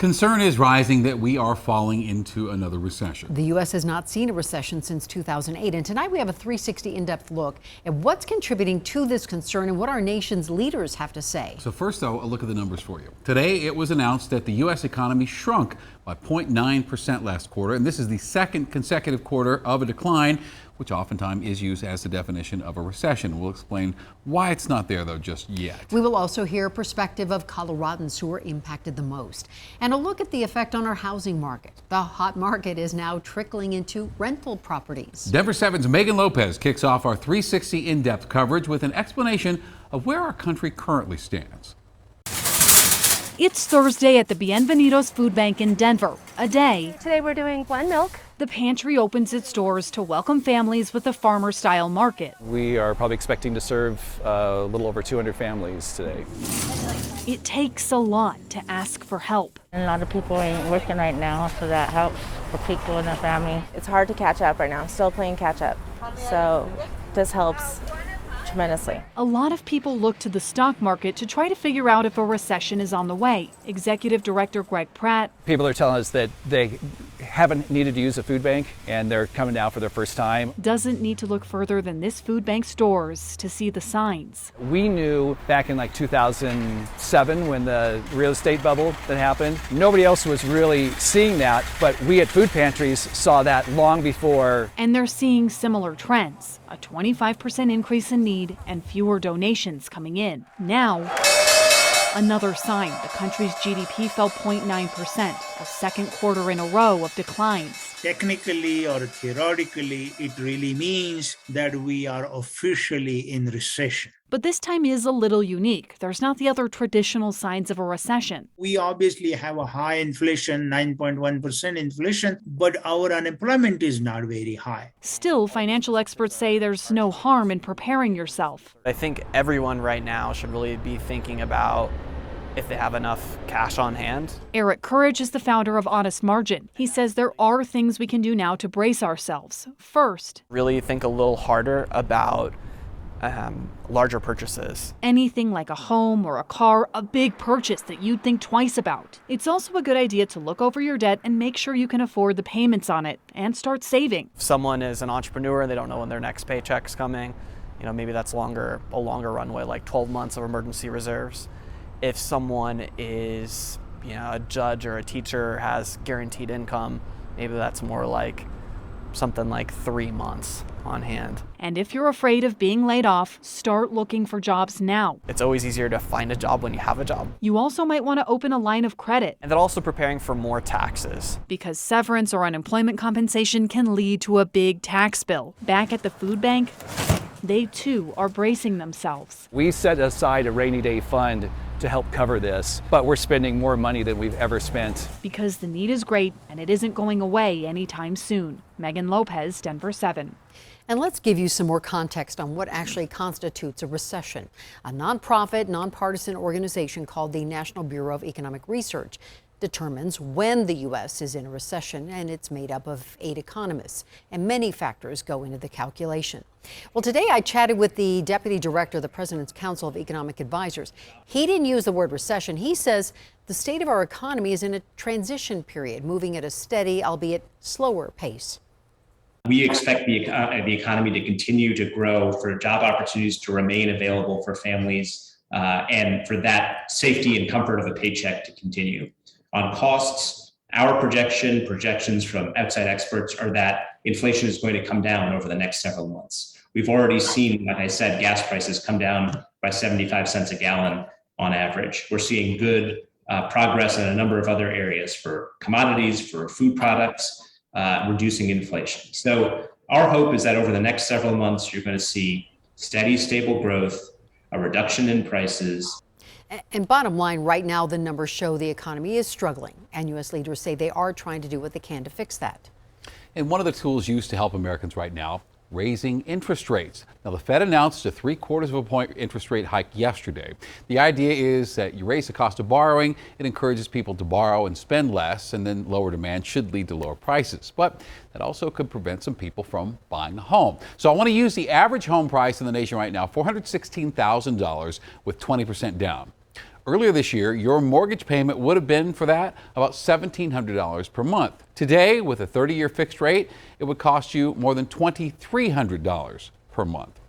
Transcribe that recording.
Concern is rising that we are falling into another recession. The U.S. has not seen a recession since 2008. And tonight we have a 360 in-depth look at what's contributing to this concern and what our nation's leaders have to say. So first, though, a look at the numbers for you. Today, it was announced that the U.S. economy shrunk by 0.9% last quarter. And this is the second consecutive quarter of a decline, which oftentimes is used as the definition of a recession. We'll explain why it's not there, though, just yet. We will also hear a perspective of Coloradans who are impacted the most, and a look at the effect on our housing market. The hot market is now trickling into rental properties. Denver7's Megan Lopez kicks off our 360 in-depth coverage with an explanation of where our country currently stands. It's Thursday at the Bienvenidos Food Bank in Denver. A day. Today we're doing blend milk. The pantry opens its doors to welcome families with a farmer-style market. We are probably expecting to serve a little over 200 families today. It takes a lot to ask for help. A lot of people ain't working right now, so that helps for people and their family. It's hard to catch up right now, still playing catch up. So this helps tremendously. A lot of people look to the stock market to try to figure out if a recession is on the way. Executive Director Greg Pratt. People are telling us that they haven't needed to use a food bank and they're coming now for their first time. Doesn't need to look further than this food bank's doors to see the signs. We knew back in like 2007 when the real estate bubble that happened, nobody else was really seeing that, but we at food pantries saw that long before. And they're seeing similar trends, a 25% increase in need and fewer donations coming in. Now, another sign, the country's GDP fell 0.9%, a second quarter in a row of declines. Technically or theoretically, it really means that we are officially in recession. But this time is a little unique. There's not the other traditional signs of a recession. We obviously have a high inflation, 9.1% inflation, but our unemployment is not very high. Still, financial experts say there's no harm in preparing yourself. I think everyone right now should really be thinking about if they have enough cash on hand. Eric Courage is the founder of Honest Margin. He says there are things we can do now to brace ourselves. First, really think a little harder about larger purchases. Anything like a home or a car, a big purchase that you'd think twice about. It's also a good idea to look over your debt and make sure you can afford the payments on it and start saving. If someone is an entrepreneur and they don't know when their next paycheck's coming, maybe that's a longer runway, like 12 months of emergency reserves. If someone is, a judge or a teacher, has guaranteed income, maybe that's more like something like 3 months on hand. And if you're afraid of being laid off, start looking for jobs now. It's always easier to find a job when you have a job. You also might want to open a line of credit. And then also preparing for more taxes. Because severance or unemployment compensation can lead to a big tax bill. Back at the food bank, they too are bracing themselves. We set aside a rainy day fund to help cover this, but we're spending more money than we've ever spent. Because the need is great and it isn't going away anytime soon. Megan Lopez, Denver7. And let's give you some more context on what actually constitutes a recession. A nonprofit, nonpartisan organization called the National Bureau of Economic Research determines when the U.S. is in a recession, and it's made up of 8 economists, and many factors go into the calculation. Well, today I chatted with the Deputy Director of the President's Council of Economic Advisors. He didn't use the word recession. He says the state of our economy is in a transition period, moving at a steady, albeit slower pace. We expect the economy to continue to grow, for job opportunities to remain available for families, and for that safety and comfort of a paycheck to continue. On costs, our projections from outside experts are that inflation is going to come down over the next several months. We've already seen, like I said, gas prices come down by 75 cents a gallon on average. We're seeing good progress in a number of other areas for commodities, for food products, reducing inflation. So our hope is that over the next several months, you're going to see steady, stable growth, a reduction in prices. And bottom line, right now, the numbers show the economy is struggling, and U.S. leaders say they are trying to do what they can to fix that. And one of the tools used to help Americans right now, raising interest rates. Now, the Fed announced a 3/4 of a point interest rate hike yesterday. The idea is that you raise the cost of borrowing, it encourages people to borrow and spend less, and then lower demand should lead to lower prices. But that also could prevent some people from buying a home. So I want to use the average home price in the nation right now, $416,000 with 20% down. Earlier this year, your mortgage payment would have been for that about $1,700 per month. Today, with a 30-year fixed rate, it would cost you more than $2,300 per month.